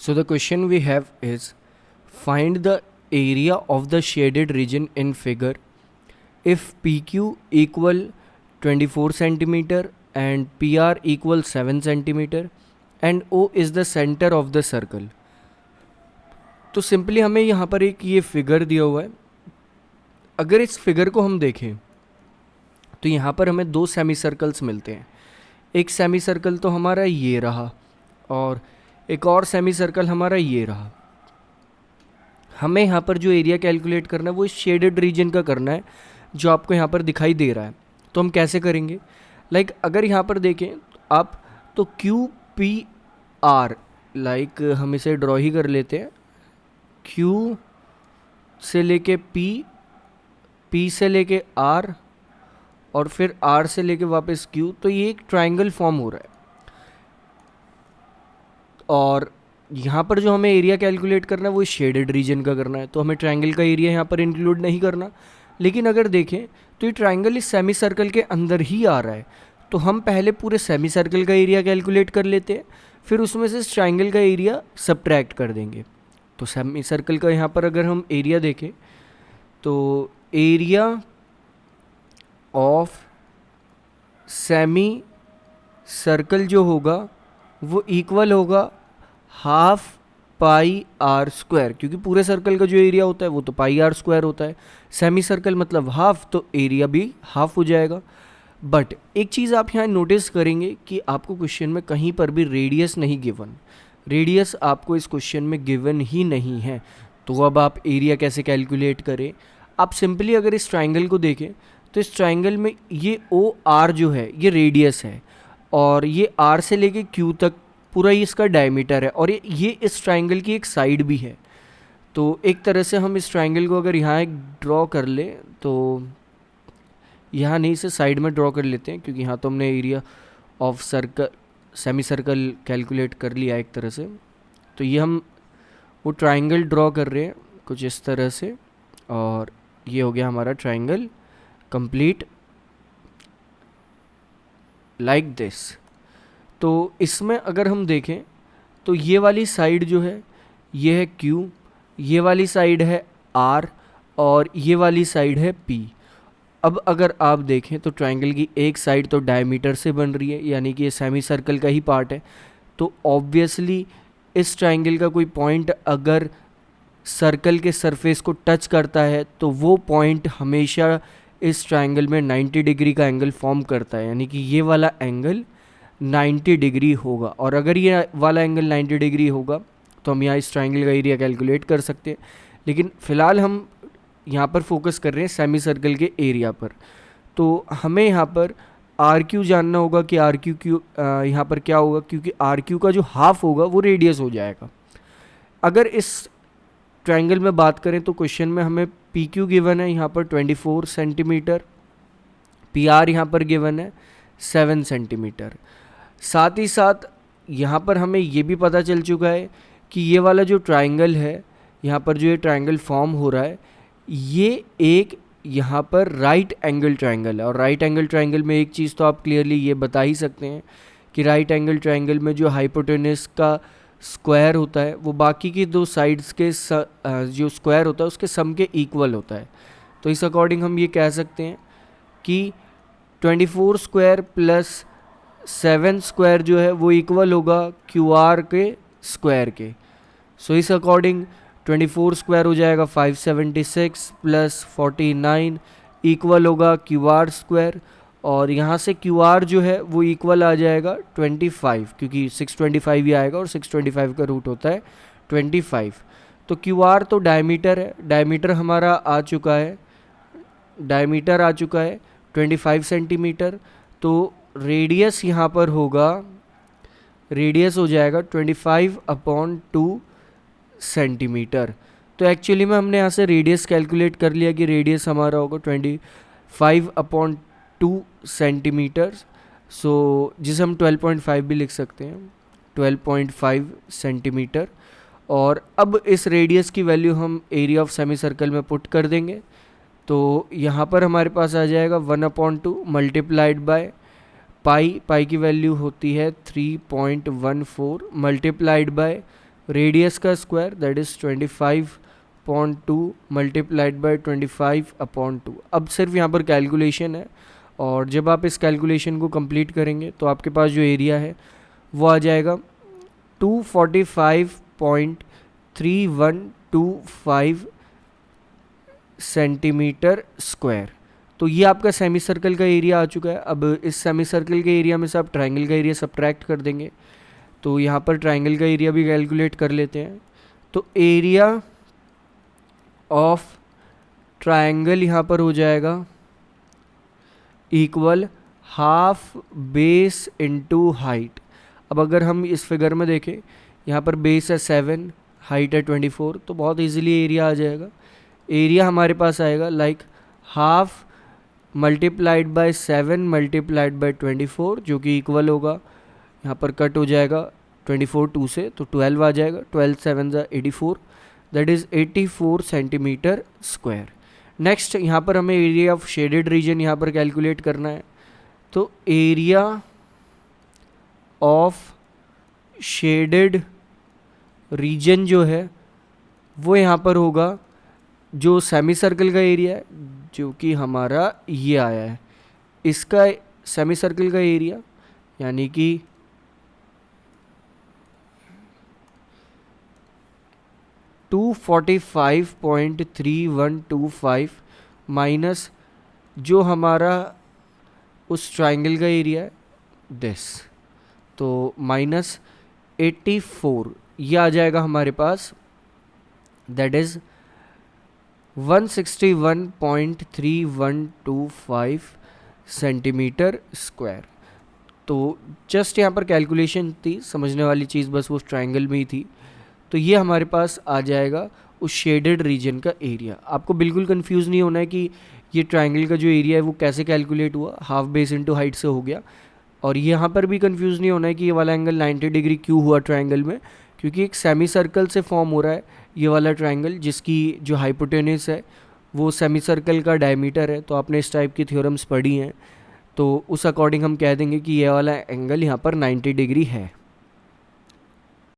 So the question we have is, find the area of the shaded region in figure if PQ equal 24 centimeter and PR equal 7 centimeter and O is the center of the circle. तो simply हमें यहाँ पर एक ये figure दिया हुआ है. अगर इस फिगर को हम देखें तो यहाँ पर हमें दो सेमी सर्कल्स मिलते हैं. एक सेमी सर्कल तो हमारा ये रहा और एक और सेमी सर्कल हमारा ये रहा. हमें यहाँ पर जो एरिया कैलकुलेट करना है वो इस शेडेड रीजन का करना है जो आपको यहाँ पर दिखाई दे रहा है. तो हम कैसे करेंगे? अगर यहाँ पर देखें आप तो क्यू पी आर, हम इसे ड्रॉ ही कर लेते हैं. क्यू से लेके पी से लेके आर और फिर आर से लेके वापस क्यू. तो ये एक ट्रायंगल फॉर्म हो रहा है और यहाँ पर जो हमें एरिया कैलकुलेट करना है वो शेडेड रीजन का करना है. तो हमें ट्रायंगल का एरिया यहाँ पर इंक्लूड नहीं करना. लेकिन अगर देखें तो ये ट्रायंगल इस सेमी सर्कल के अंदर ही आ रहा है. तो हम पहले पूरे सेमी सर्कल का एरिया कैलकुलेट कर लेते हैं, फिर उसमें से इस ट्रायंगल का एरिया सब्ट्रैक्ट कर देंगे. तो सेमी सर्कल का यहाँ पर अगर हम एरिया देखें तो एरिया ऑफ सेमी सर्कल जो होगा वो इक्वल होगा हाफ पाई आर स्क्वायर, क्योंकि पूरे सर्कल का जो एरिया होता है वो तो पाई आर स्क्वायर होता है. सेमी सर्कल मतलब हाफ, तो एरिया भी हाफ हो जाएगा. बट एक चीज़ आप यहाँ नोटिस करेंगे कि आपको क्वेश्चन में कहीं पर भी रेडियस नहीं गिवन. रेडियस आपको इस क्वेश्चन में गिवन ही नहीं है. तो अब आप एरिया कैसे कैलकुलेट करें? आप सिंपली अगर इस ट्राइंगल को देखें तो इस ट्राइंगल में ये ओ आर जो है ये रेडियस है और ये आर से लेके क्यू तक पूरा ही इसका डायमीटर है और ये इस ट्राइंगल की एक साइड भी है. तो एक तरह से हम इस ट्राइंगल को अगर यहाँ एक ड्रॉ कर ले तो यहाँ नहीं, इसे साइड में ड्रॉ कर लेते हैं क्योंकि यहाँ तो हमने area of circle semi circle calculate कर लिया एक तरह से. तो ये हम वो ट्राइंगल ड्रॉ कर रहे हैं कुछ इस तरह से और ये हो गया हमारा ट्राइंगल कंप्लीट लाइक दिस. तो इसमें अगर हम देखें तो ये वाली साइड जो है ये है Q, ये वाली साइड है R और ये वाली साइड है P. अब अगर आप देखें तो ट्रायंगल की एक साइड तो डायमीटर से बन रही है, यानी कि ये सेमी सर्कल का ही पार्ट है. तो ऑब्वियसली इस ट्रायंगल का कोई पॉइंट अगर सर्कल के सरफेस को टच करता है तो वो पॉइंट हमेशा इस ट्रायंगल में 90 डिग्री का एंगल फॉर्म करता है, यानी कि ये वाला एंगल 90 डिग्री होगा. और अगर ये वाला एंगल 90 डिग्री होगा तो हम यहाँ इस ट्रायंगल का एरिया कैलकुलेट कर सकते हैं. लेकिन फ़िलहाल हम यहाँ पर फोकस कर रहे हैं सेमी सर्कल के एरिया पर. तो हमें यहाँ पर आर क्यू जानना होगा कि आर क्यू यहाँ पर क्या होगा, क्योंकि आर क्यू का जो हाफ होगा वो रेडियस हो जाएगा. अगर इस ट्रायंगल में बात करें तो क्वेश्चन में हमें पी क्यू गिवन है यहाँ पर 24 सेंटीमीटर, पी आर यहाँ पर गिवन है 7 सेंटीमीटर. साथ ही साथ यहाँ पर हमें ये भी पता चल चुका है कि ये वाला जो ट्रायंगल है, यहाँ पर जो ये ट्रायंगल फॉर्म हो रहा है, ये एक यहाँ पर राइट एंगल ट्रायंगल है. और राइट एंगल ट्रायंगल में एक चीज़ तो आप क्लियरली ये बता ही सकते हैं कि राइट एंगल ट्रायंगल में जो हाइपोटेनस का स्क्वायर होता है वो बाकी की दो साइड्स के जो स्क्वायर होता है उसके सम के इक्वल होता है. तो इस अकॉर्डिंग हम ये कह सकते हैं कि 24 स्क्वायर प्लस 7 स्क्वायर जो है वो इक्वल होगा क्यू आर के स्क्वायर के. सो इस अकॉर्डिंग 24 स्क्वायर हो जाएगा 576 प्लस 49 इक्वल होगा क्यू आर स्क्वायर. और यहाँ से क्यू आर जो है वो इक्वल आ जाएगा 25, क्योंकि 625 ही आएगा और 625 का रूट होता है 25. तो क्यू आर तो डायमीटर है, डायमीटर हमारा आ चुका है, डायमीटर आ चुका है 25 सेंटीमीटर. तो रेडियस यहाँ पर होगा, रेडियस हो जाएगा 25/2 सेंटीमीटर. तो एक्चुअली में हमने यहाँ से रेडियस कैलकुलेट कर लिया कि रेडियस हमारा होगा 25/2 सेंटीमीटर. सो जिसे हम 12.5 भी लिख सकते हैं, 12.5 सेंटीमीटर. और अब इस रेडियस की वैल्यू हम एरिया ऑफ सेमी सर्कल में पुट कर देंगे. तो यहाँ पर हमारे पास आ जाएगा 1/2 मल्टीप्लाइड बाय पाई की वैल्यू होती है 3.14 मल्टीप्लाइड बाय रेडियस का square that is 25.2 multiplied by 25/2। अब सिर्फ यहाँ पर कैलकुलेशन है, और जब आप इस कैलकुलेशन को कंप्लीट करेंगे तो आपके पास जो एरिया है वो आ जाएगा 245.3125 सेंटीमीटर स्क्वायर। तो ये आपका सेमी सर्कल का एरिया आ चुका है। अब इस सेमी सर्कल के एरिया में से आप ट्राइंगल का एरिया सब्ट्रैक्ट कर देंगे, तो यहाँ पर ट्राइंगल का एरिया भी कैलकुलेट कर लेते हैं। तो एरिया ऑफ ट्राइंगल यहाँ पर हो जाएगा equal half base into height. अब अगर हम इस फिगर में देखें, यहाँ पर बेस है 7, हाइट है 24, तो बहुत इजीली एरिया आ जाएगा। एरिया हमारे पास आएगा like half multiplied by 7 multiplied by 24, जो कि इक्वल होगा, यहाँ पर कट हो जाएगा 24 2 से, तो 12 आ जाएगा। 12 7 84, that is 84 centimetre square. Next यहाँ पर हमें एरिया ऑफ शेडेड रीजन यहाँ पर कैलकुलेट करना है। तो एरिया ऑफ शेडेड रीजन जो है वो यहाँ पर होगा जो सेमी सर्कल का एरिया है, जो कि हमारा ये आया है, इसका सेमी सर्कल का एरिया यानी कि 245.3125 माइनस जो हमारा उस ट्राइंगल का एरिया है दिस, तो माइनस 84, ये आ जाएगा हमारे पास, दैट इज़ 161.3125 सेंटीमीटर स्क्वायर। तो जस्ट यहाँ पर कैलकुलेशन थी, समझने वाली चीज़ बस वो ट्रायंगल में ही थी। तो ये हमारे पास आ जाएगा उस शेडेड रीजन का एरिया। आपको बिल्कुल कंफ्यूज नहीं होना है कि ये ट्रायंगल का जो एरिया है वो कैसे कैलकुलेट हुआ, हाफ बेस इनटू हाइट से हो गया। और यहाँ पर भी कंफ्यूज नहीं होना है कि ये वाला एंगल 90 डिग्री क्यों हुआ ट्रायंगल में, क्योंकि एक सेमी सर्कल से फॉर्म हो रहा है ये वाला ट्रायंगल, जिसकी जो हाइपोटेनस है वो सेमी सर्कल का डायमीटर है। तो आपने इस टाइप की थ्योरम्स पढ़ी हैं, तो उस अकॉर्डिंग हम कह देंगे कि ये वाला एंगल यहाँ पर 90 डिग्री है।